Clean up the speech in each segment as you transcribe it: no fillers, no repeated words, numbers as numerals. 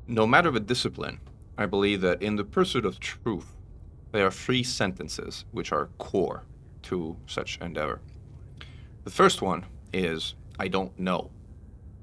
No matter the discipline, I believe that in the pursuit of truth, there are three sentences which are core to such endeavor. The first one is, I don't know,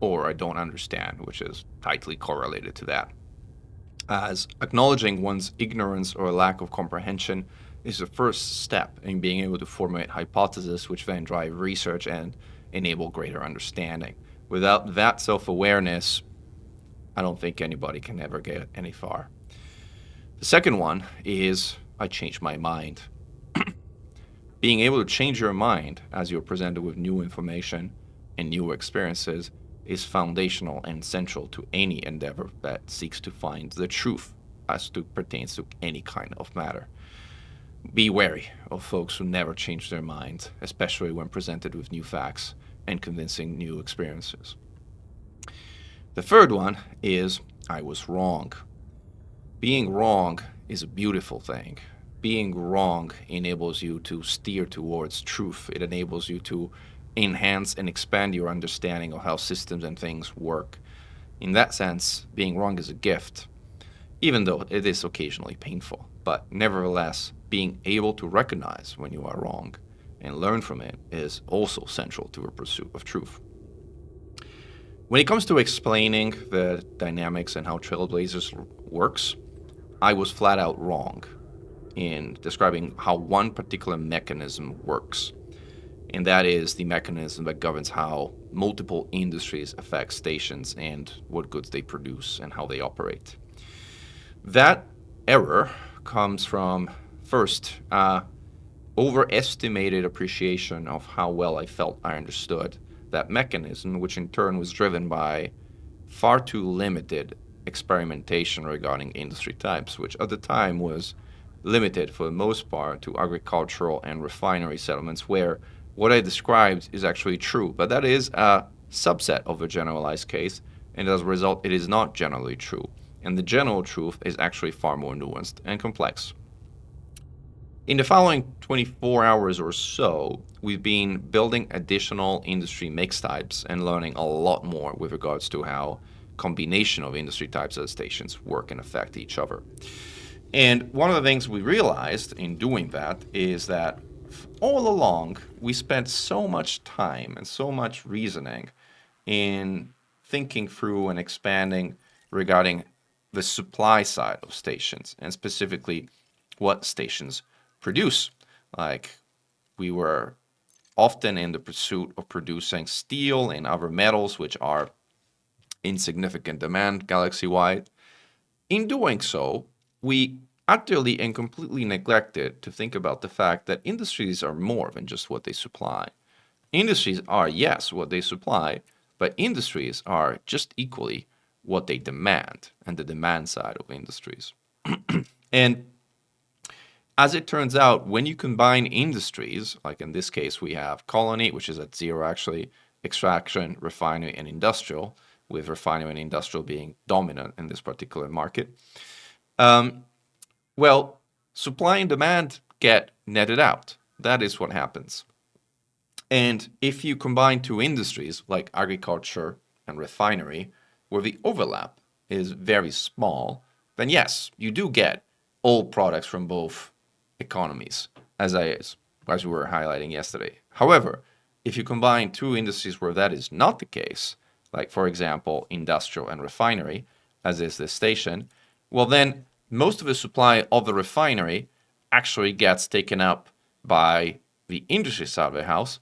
or I don't understand, which is tightly correlated to that. As acknowledging one's ignorance or lack of comprehension is the first step in being able to formulate hypotheses, which then drive research and enable greater understanding. Without that self awareness, I don't think anybody can ever get any far. The second one is, I changed my mind. Being able to change your mind as you're presented with new information and new experiences is foundational and central to any endeavor that seeks to find the truth as to pertains to any kind of matter. Be wary of folks who never change their mind, especially when presented with new facts and convincing new experiences. The third one is, I was wrong. Being wrong is a beautiful thing. Being wrong enables you to steer towards truth. It enables you to enhance and expand your understanding of how systems and things work. In that sense, being wrong is a gift, even though it is occasionally painful. But nevertheless, being able to recognize when you are wrong and learn from it is also central to the pursuit of truth. When it comes to explaining the dynamics and how Trailblazers works, I was flat out wrong in describing how one particular mechanism works. And that is the mechanism that governs how multiple industries affect stations and what goods they produce and how they operate. That error comes from, first, overestimated appreciation of how well I felt I understood that mechanism, which in turn was driven by far too limited experimentation regarding industry types, which at the time was limited for the most part to agricultural and refinery settlements, where what I described is actually true. But that is a subset of a generalized case, and as a result, it is not generally true. And the general truth is actually far more nuanced and complex. In the following 24 hours or so, we've been building additional industry mix types and learning a lot more with regards to how combination of industry types at stations work and affect each other. And one of the things we realized in doing that is that all along we spent so much time and so much reasoning in thinking through and expanding regarding the supply side of stations and specifically what stations produce. Like, we were often in the pursuit of producing steel and other metals, which are in significant demand galaxy-wide. In doing so, we utterly and completely neglected to think about the fact that industries are more than just what they supply. Industries are, yes, what they supply, but industries are just equally what they demand and the demand side of industries. And as it turns out, when you combine industries, like in this case, we have colony, which is at zero actually, extraction, refinery, and industrial, with refinery and industrial being dominant in this particular market. Well, supply and demand get netted out. That is what happens. And if you combine two industries like agriculture and refinery, where the overlap is very small, then yes, you do get all products from both economies, as we were highlighting yesterday. However, if you combine two industries where that is not the case, like for example, industrial and refinery, as is this station, well then most of the supply of the refinery actually gets taken up by the industry side of the house.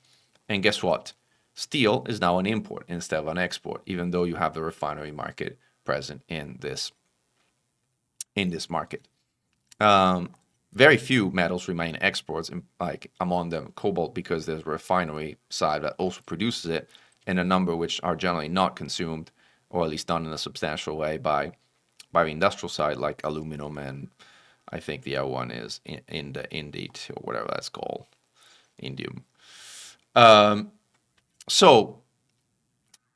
And guess what? Steel is now an import instead of an export, even though you have the refinery market present in this market. Very few metals remain exports, like among them cobalt, because there's a refinery side that also produces it, and a number which are generally not consumed, or at least done in a substantial way by the industrial side, like aluminum, and I think the other one is indite, or whatever that's called, indium. So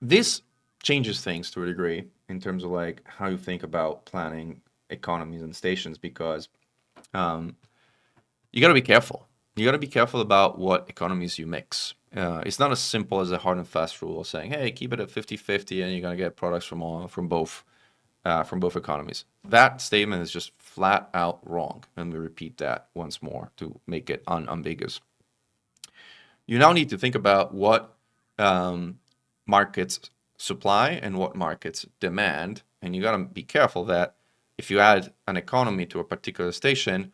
this changes things to a degree in terms of like how you think about planning economies and stations, because you got to be careful. You got to be careful about what economies you mix. It's not as simple as a hard and fast rule saying, hey, keep it at 50-50 and you're going to get products from both from both economies. That statement is just flat out wrong. Let me repeat that once more to make it unambiguous. You now need to think about what markets supply and what markets demand. And you got to be careful that if you add an economy to a particular station,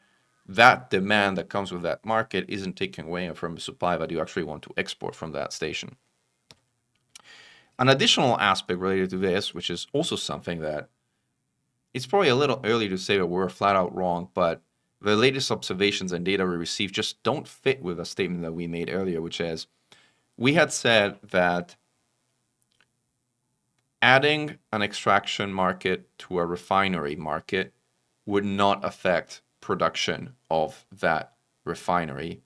that demand that comes with that market isn't taken away from the supply that you actually want to export from that station. An additional aspect related to this, which is also something that it's probably a little early to say that we're flat out wrong, but the latest observations and data we received just don't fit with a statement that we made earlier, which is we had said that adding an extraction market to a refinery market would not affect production of that refinery,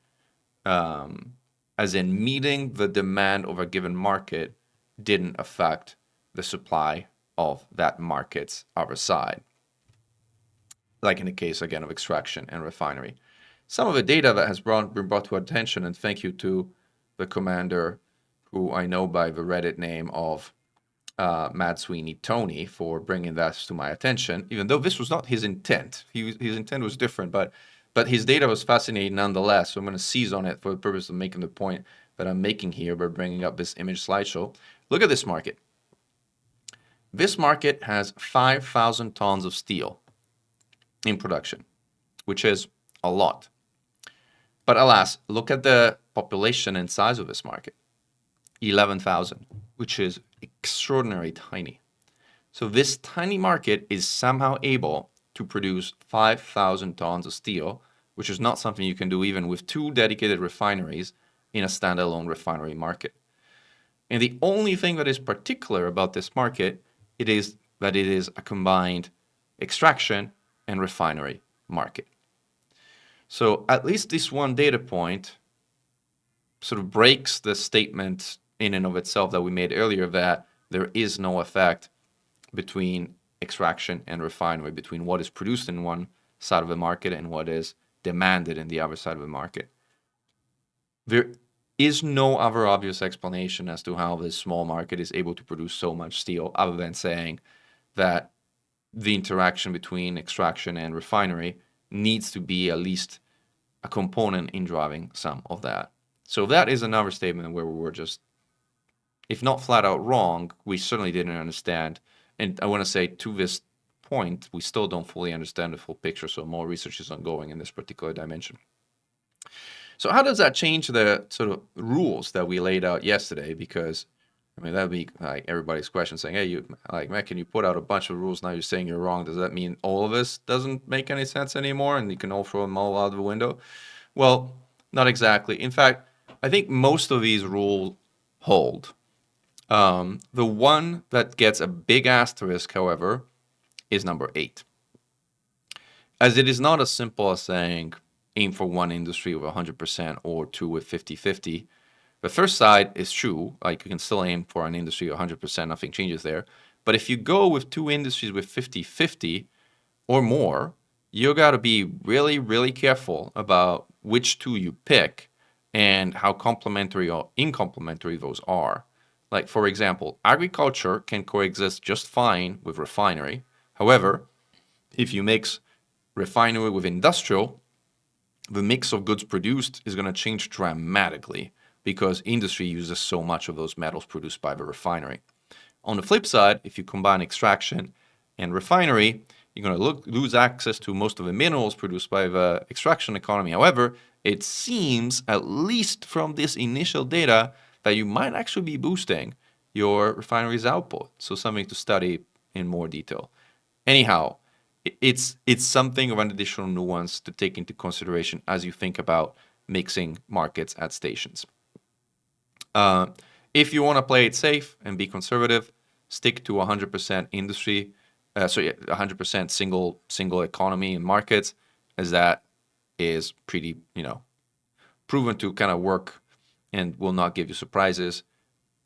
as in meeting the demand of a given market didn't affect the supply of that market's other side, like in the case, again, of extraction and refinery. Some of the data that has been brought to attention, and thank you to the commander, who I know by the Reddit name of Mad Sweeney Tony, for bringing that to my attention, even though this was not his intent. His intent was different, but his data was fascinating nonetheless, so I'm going to seize on it for the purpose of making the point that I'm making here by bringing up this image slideshow. Look at this market. This market has 5,000 tons of steel in production, which is a lot. But alas, look at the population and size of this market. 11,000, which is extraordinarily tiny. So this tiny market is somehow able to produce 5,000 tons of steel, which is not something you can do even with 2 dedicated refineries in a standalone refinery market. And the only thing that is particular about this market, it is that it is a combined extraction and refinery market. So at least this one data point sort of breaks the statement in and of itself that we made earlier that there is no effect between extraction and refinery, between what is produced in one side of the market and what is demanded in the other side of the market. There is no other obvious explanation as to how this small market is able to produce so much steel, other than saying that the interaction between extraction and refinery needs to be at least a component in driving some of that. So that is another statement where we were just, if not flat out wrong, we certainly didn't understand. And I want to say, to this point, we still don't fully understand the full picture, so more research is ongoing in this particular dimension. So how does that change the sort of rules that we laid out yesterday? Because, I mean, that would be like everybody's question saying, hey, Mechan, you put out a bunch of rules, now you're saying you're wrong. Does that mean all of this doesn't make any sense anymore and you can all throw them all out of the window? Well, not exactly. In fact, I think most of these rules hold. The one that gets a big asterisk, however, is number 8. As it is not as simple as saying aim for one industry with 100% or 2 with 50-50. The first side is true, like you can still aim for an industry with 100%, nothing changes there. But if you go with 2 industries with 50-50 or more, you got to be really, really careful about which 2 you pick and how complementary or incomplementary those are. Like, for example, agriculture can coexist just fine with refinery. However, if you mix refinery with industrial, the mix of goods produced is going to change dramatically because industry uses so much of those metals produced by the refinery. On the flip side, if you combine extraction and refinery, you're going to lose access to most of the minerals produced by the extraction economy. However, it seems, at least from this initial data, that you might actually be boosting your refinery's output. So something to study in more detail. Anyhow, it's something of an additional nuance to take into consideration as you think about mixing markets at stations. If you want to play it safe and be conservative, stick to 100% industry, 100% single economy and markets, as that is pretty, proven to kind of work and will not give you surprises.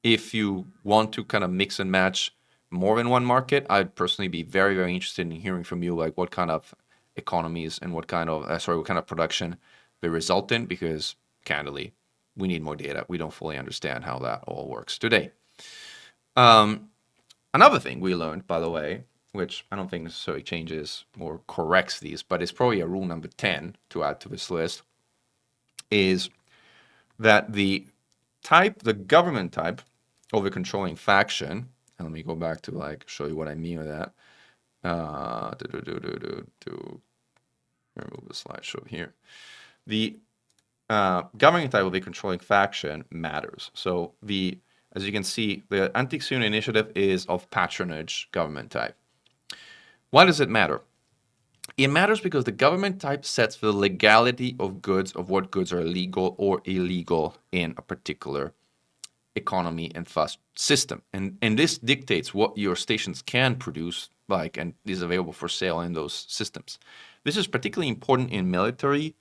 If you want to kind of mix and match more than one market, I'd personally be very, very interested in hearing from you, like what kind of economies and what kind of production they result in, because candidly, we need more data. We don't fully understand how that all works today. Another thing we learned, by the way, which I don't think necessarily changes or corrects these, but it's probably a rule number 10 to add to this list, is that the government type of the controlling faction, and let me go back to like show you what I mean with that. To remove the slideshow here. The governing type of the controlling faction matters. So as you can see, the anti-extrusion initiative is of patronage government type. Why does it matter? It matters because the government type sets the legality of goods, of what goods are legal or illegal in a particular economy and thus system. And this dictates what your stations can produce, like, and is available for sale in those systems. This is particularly important in military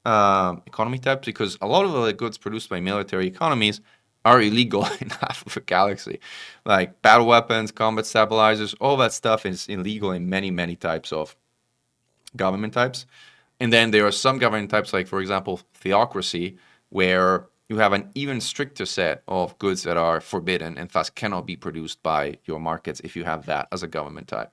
economy types because a lot of the goods produced by military economies are illegal in half of the galaxy. Like battle weapons, combat stabilizers, all that stuff is illegal in many, many types of government types. And then there are some government types, like, for example, theocracy, where you have an even stricter set of goods that are forbidden and thus cannot be produced by your markets if you have that as a government type.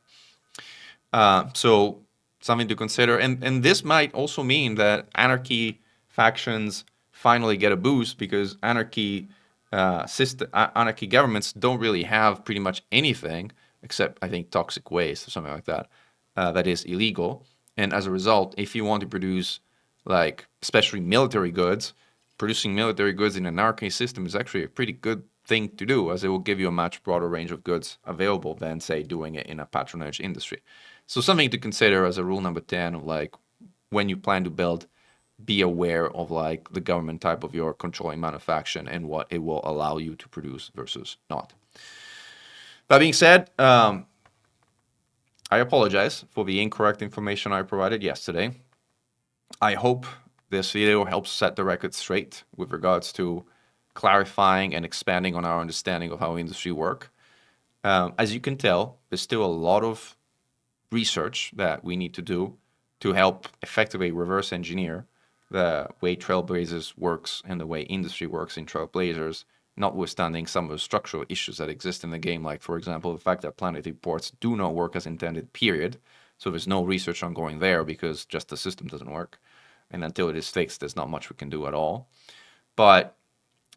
So something to consider. And this might also mean that anarchy factions finally get a boost because anarchy governments don't really have pretty much anything except, I think, toxic waste or something like that, that is illegal. And as a result, if you want to produce, like, especially military goods, producing military goods in an anarchy system is actually a pretty good thing to do, as it will give you a much broader range of goods available than, say, doing it in a patronage industry. So something to consider as a rule number 10 of, like, when you plan to build, be aware of, like, the government type of your controlling manufacturing and what it will allow you to produce versus not. That being said, I apologize for the incorrect information I provided yesterday. I hope this video helps set the record straight with regards to clarifying and expanding on our understanding of how industry work. As you can tell, there's still a lot of research that we need to do to help effectively reverse engineer the way Trailblazers works and the way industry works in Trailblazers, notwithstanding some of the structural issues that exist in the game, like, for example, the fact that planetary ports do not work as intended, period. So there's no research ongoing there because just the system doesn't work. And until it is fixed, there's not much we can do at all. But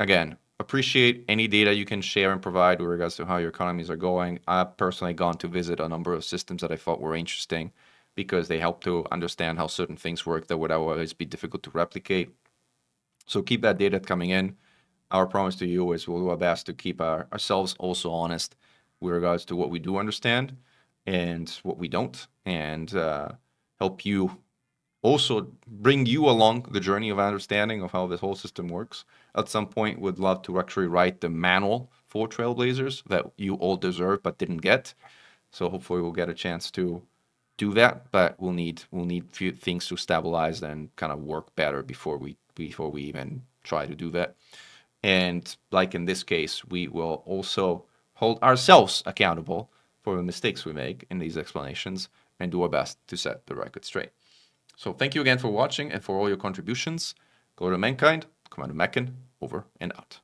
again, appreciate any data you can share and provide with regards to how your economies are going. I've personally gone to visit a number of systems that I thought were interesting because they help to understand how certain things work that would otherwise be difficult to replicate. So keep that data coming in. Our promise to you is we'll do our best to keep ourselves also honest with regards to what we do understand and what we don't, and help you also bring you along the journey of understanding of how this whole system works. At some point, would love to actually write the manual for Trailblazers that you all deserve but didn't get. So hopefully we'll get a chance to do that, but we'll need few things to stabilize and kind of work better before we even try to do that. And like in this case, we will also hold ourselves accountable for the mistakes we make in these explanations and do our best to set the record straight. So thank you again for watching and for all your contributions. Go to Mankind, Commander Mechan, over and out.